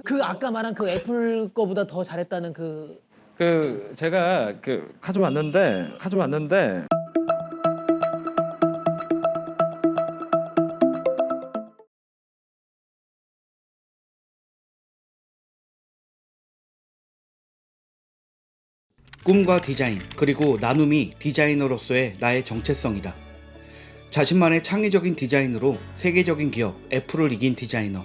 그 아까 말한 그 애플 거보다 더 잘했다는 제가 가져왔는데 꿈과 디자인, 그리고 나눔이 디자이너로서의 나의 정체성이다. 자신만의 창의적인 디자인으로 세계적인 기업 애플을 이긴 디자이너.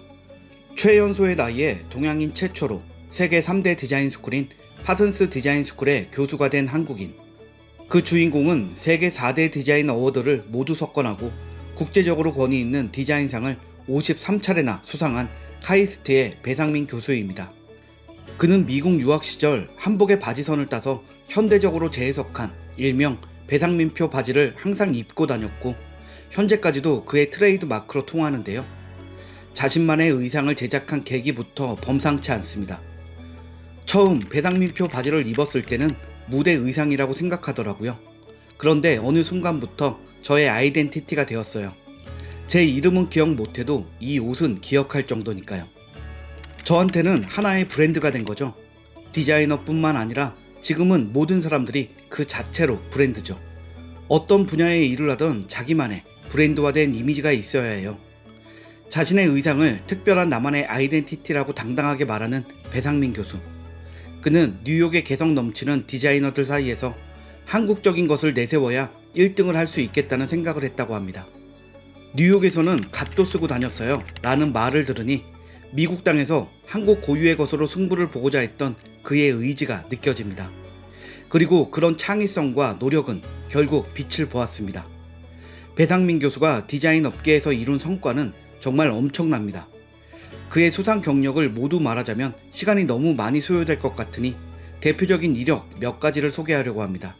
최연소의 나이에 동양인 최초로 세계 3대 디자인 스쿨인 파슨스 디자인 스쿨의 교수가 된 한국인. 그 주인공은 세계 4대 디자인 어워드를 모두 석권하고 국제적으로 권위 있는 디자인상을 53차례나 수상한 카이스트의 배상민 교수입니다. 그는 미국 유학 시절 한복의 바지선을 따서 현대적으로 재해석한 일명 배상민표 바지를 항상 입고 다녔고 현재까지도 그의 트레이드 마크로 통하는데요. 자신만의 의상을 제작한 계기부터 범상치 않습니다. 처음 배상민표 바지를 입었을 때는 무대 의상이라고 생각하더라고요. 그런데 어느 순간부터 저의 아이덴티티가 되었어요. 제 이름은 기억 못해도 이 옷은 기억할 정도니까요. 저한테는 하나의 브랜드가 된 거죠. 디자이너뿐만 아니라 지금은 모든 사람들이 그 자체로 브랜드죠. 어떤 분야의 일을 하던 자기만의 브랜드화된 이미지가 있어야 해요. 자신의 의상을 특별한 나만의 아이덴티티라고 당당하게 말하는 배상민 교수. 그는 뉴욕의 개성 넘치는 디자이너들 사이에서 한국적인 것을 내세워야 1등을 할 수 있겠다는 생각을 했다고 합니다. 뉴욕에서는 갓도 쓰고 다녔어요 라는 말을 들으니 미국 땅에서 한국 고유의 것으로 승부를 보고자 했던 그의 의지가 느껴집니다. 그리고 그런 창의성과 노력은 결국 빛을 보았습니다. 배상민 교수가 디자인 업계에서 이룬 성과는 정말 엄청납니다. 그의 수상 경력을 모두 말하자면 시간이 너무 많이 소요될 것 같으니 대표적인 이력 몇 가지를 소개하려고 합니다.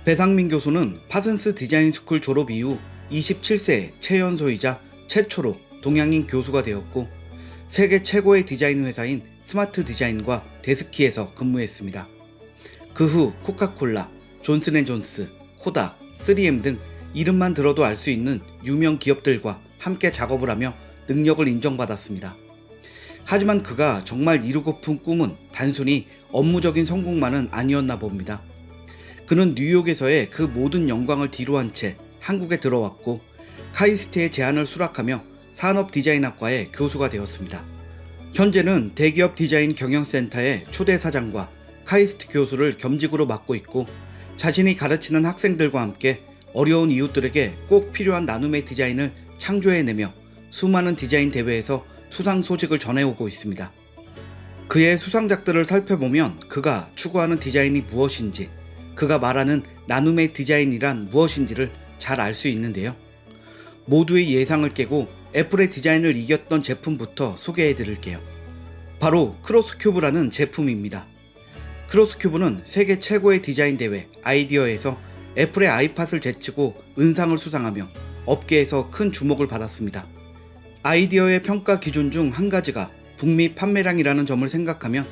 배상민 교수는 파슨스 디자인 스쿨 졸업 이후 27세의 최연소이자 최초로 동양인 교수가 되었고 세계 최고의 디자인 회사인 스마트 디자인과 데스키에서 근무했습니다. 그 후 코카콜라, 존슨앤존스, 코닥, 3M 등 이름만 들어도 알 수 있는 유명 기업들과 함께 작업을 하며 능력을 인정받았습니다. 하지만 그가 정말 이루고픈 꿈은 단순히 업무적인 성공만은 아니었나 봅니다. 그는 뉴욕에서의 그 모든 영광을 뒤로한 채 한국에 들어왔고 카이스트의 제안을 수락하며 산업 디자인학과의 교수가 되었습니다. 현재는 대기업 디자인 경영센터의 초대 사장과 카이스트 교수를 겸직으로 맡고 있고 자신이 가르치는 학생들과 함께 어려운 이웃들에게 꼭 필요한 나눔의 디자인을 창조해내며 수많은 디자인 대회에서 수상 소식을 전해오고 있습니다. 그의 수상작들을 살펴보면 그가 추구하는 디자인이 무엇인지, 그가 말하는 나눔의 디자인이란 무엇인지를 잘 알 수 있는데요. 모두의 예상을 깨고 애플의 디자인을 이겼던 제품부터 소개해 드릴게요. 바로 크로스큐브라는 제품입니다. 크로스큐브는 세계 최고의 디자인 대회 아이디어에서 애플의 아이팟을 제치고 은상을 수상하며 업계에서 큰 주목을 받았습니다. 아이디어의 평가 기준 중 한 가지가 북미 판매량이라는 점을 생각하면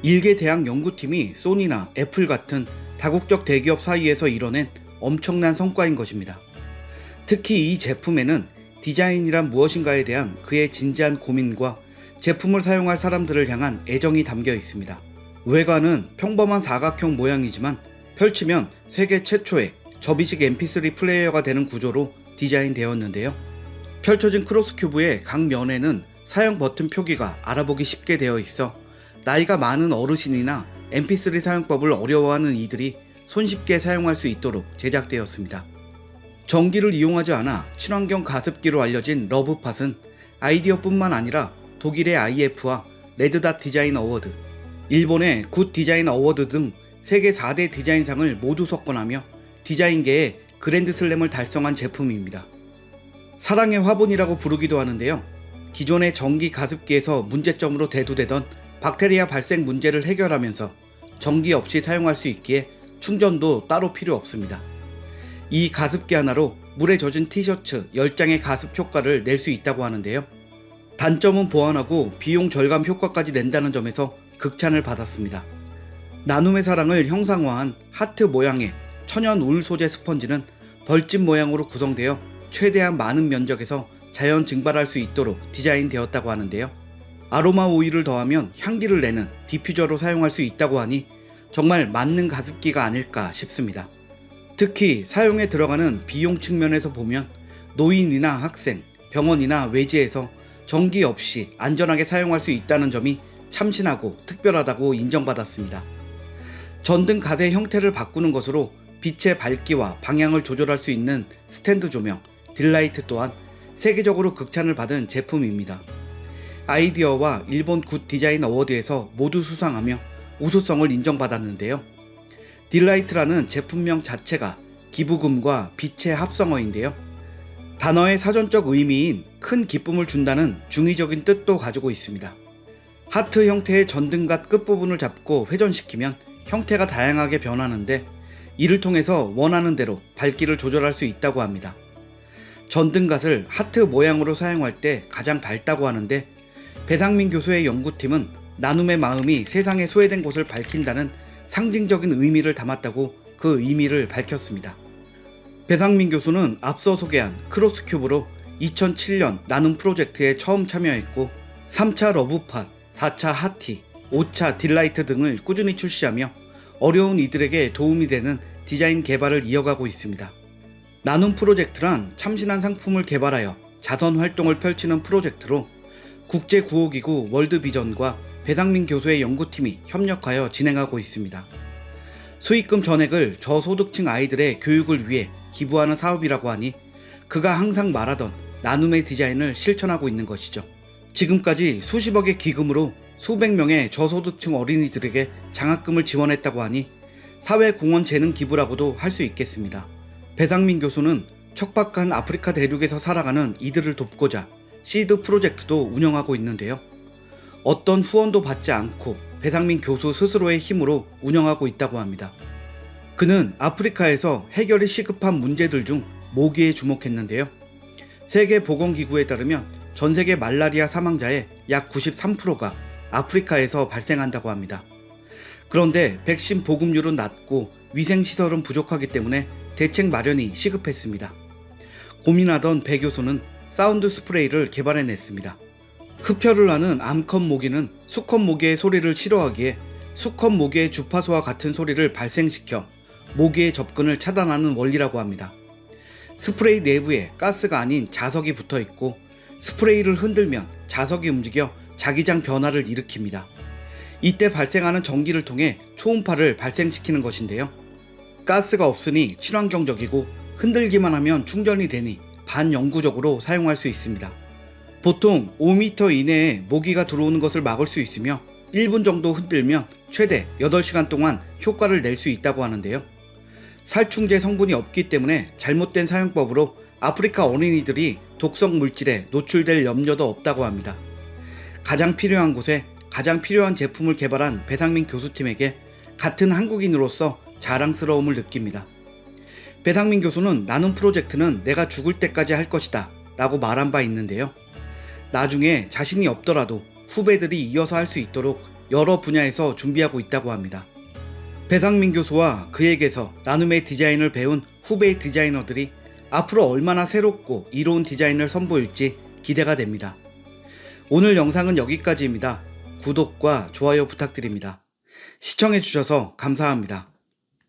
일개 대학 연구팀이 소니나 애플 같은 다국적 대기업 사이에서 이뤄낸 엄청난 성과인 것입니다. 특히 이 제품에는 디자인이란 무엇인가에 대한 그의 진지한 고민과 제품을 사용할 사람들을 향한 애정이 담겨 있습니다. 외관은 평범한 사각형 모양이지만 펼치면 세계 최초의 접이식 mp3 플레이어가 되는 구조로 디자인되었는데요. 펼쳐진 크로스큐브의 각 면에는 사용 버튼 표기가 알아보기 쉽게 되어 있어 나이가 많은 어르신이나 mp3 사용법을 어려워하는 이들이 손쉽게 사용할 수 있도록 제작되었습니다. 전기를 이용하지 않아 친환경 가습기로 알려진 러브팟은 아이디어뿐만 아니라 독일의 IF와 레드닷 디자인 어워드, 일본의 굿 디자인 어워드 등 세계 4대 디자인상을 모두 석권하며 디자인계의 그랜드슬램을 달성한 제품입니다. 사랑의 화분이라고 부르기도 하는데요. 기존의 전기 가습기에서 문제점으로 대두되던 박테리아 발생 문제를 해결하면서 전기 없이 사용할 수 있기에 충전도 따로 필요 없습니다. 이 가습기 하나로 물에 젖은 티셔츠 10장의 가습 효과를 낼 수 있다고 하는데요. 단점은 보완하고 비용 절감 효과까지 낸다는 점에서 극찬을 받았습니다. 나눔의 사랑을 형상화한 하트 모양의 천연 울 소재 스펀지는 벌집 모양으로 구성되어 최대한 많은 면적에서 자연 증발할 수 있도록 디자인되었다고 하는데요. 아로마 오일을 더하면 향기를 내는 디퓨저로 사용할 수 있다고 하니 정말 맞는 가습기가 아닐까 싶습니다. 특히 사용에 들어가는 비용 측면에서 보면 노인이나 학생, 병원이나 외지에서 전기 없이 안전하게 사용할 수 있다는 점이 참신하고 특별하다고 인정받았습니다. 전등 갓의 형태를 바꾸는 것으로 빛의 밝기와 방향을 조절할 수 있는 스탠드 조명, 딜라이트 또한 세계적으로 극찬을 받은 제품입니다. 아이디어와 일본 굿 디자인 어워드에서 모두 수상하며 우수성을 인정받았는데요. 딜라이트라는 제품명 자체가 기부금과 빛의 합성어인데요. 단어의 사전적 의미인 큰 기쁨을 준다는 중의적인 뜻도 가지고 있습니다. 하트 형태의 전등갓 끝부분을 잡고 회전시키면 형태가 다양하게 변하는데 이를 통해서 원하는 대로 밝기를 조절할 수 있다고 합니다. 전등갓을 하트 모양으로 사용할 때 가장 밝다고 하는데 배상민 교수의 연구팀은 나눔의 마음이 세상에 소외된 곳을 밝힌다는 상징적인 의미를 담았다고 그 의미를 밝혔습니다. 배상민 교수는 앞서 소개한 크로스큐브로 2007년 나눔 프로젝트에 처음 참여했고 3차 러브팟, 4차 하티, 5차 딜라이트 등을 꾸준히 출시하며 어려운 이들에게 도움이 되는 디자인 개발을 이어가고 있습니다. 나눔 프로젝트란 참신한 상품을 개발하여 자선 활동을 펼치는 프로젝트로 국제구호기구 월드비전과 배상민 교수의 연구팀이 협력하여 진행하고 있습니다. 수익금 전액을 저소득층 아이들의 교육을 위해 기부하는 사업이라고 하니 그가 항상 말하던 나눔의 디자인을 실천하고 있는 것이죠. 지금까지 수십억의 기금으로 수백 명의 저소득층 어린이들에게 장학금을 지원했다고 하니 사회공헌 재능 기부라고도 할 수 있겠습니다. 배상민 교수는 척박한 아프리카 대륙에서 살아가는 이들을 돕고자 시드 프로젝트도 운영하고 있는데요. 어떤 후원도 받지 않고 배상민 교수 스스로의 힘으로 운영하고 있다고 합니다. 그는 아프리카에서 해결이 시급한 문제들 중 모기에 주목했는데요. 세계보건기구에 따르면 전세계 말라리아 사망자의 약 93%가 아프리카에서 발생한다고 합니다. 그런데 백신 보급률은 낮고 위생시설은 부족하기 때문에 대책 마련이 시급했습니다. 고민하던 배 교수는 사운드 스프레이를 개발해냈습니다. 흡혈을 하는 암컷 모기는 수컷 모기의 소리를 싫어하기에 수컷 모기의 주파수와 같은 소리를 발생시켜 모기의 접근을 차단하는 원리라고 합니다. 스프레이 내부에 가스가 아닌 자석이 붙어 있고 스프레이를 흔들면 자석이 움직여 자기장 변화를 일으킵니다. 이때 발생하는 전기를 통해 초음파를 발생시키는 것인데요. 가스가 없으니 친환경적이고 흔들기만 하면 충전이 되니 반영구적으로 사용할 수 있습니다. 보통 5m 이내에 모기가 들어오는 것을 막을 수 있으며 1분 정도 흔들면 최대 8시간 동안 효과를 낼 수 있다고 하는데요. 살충제 성분이 없기 때문에 잘못된 사용법으로 아프리카 어린이들이 독성 물질에 노출될 염려도 없다고 합니다. 가장 필요한 곳에 가장 필요한 제품을 개발한 배상민 교수팀에게 같은 한국인으로서 자랑스러움을 느낍니다. 배상민 교수는 나눔 프로젝트는 내가 죽을 때까지 할 것이다 라고 말한 바 있는데요. 나중에 자신이 없더라도 후배들이 이어서 할 수 있도록 여러 분야에서 준비하고 있다고 합니다. 배상민 교수와 그에게서 나눔의 디자인을 배운 후배 디자이너들이 앞으로 얼마나 새롭고 이로운 디자인을 선보일지 기대가 됩니다. 오늘 영상은 여기까지입니다. 구독과 좋아요 부탁드립니다. 시청해주셔서 감사합니다.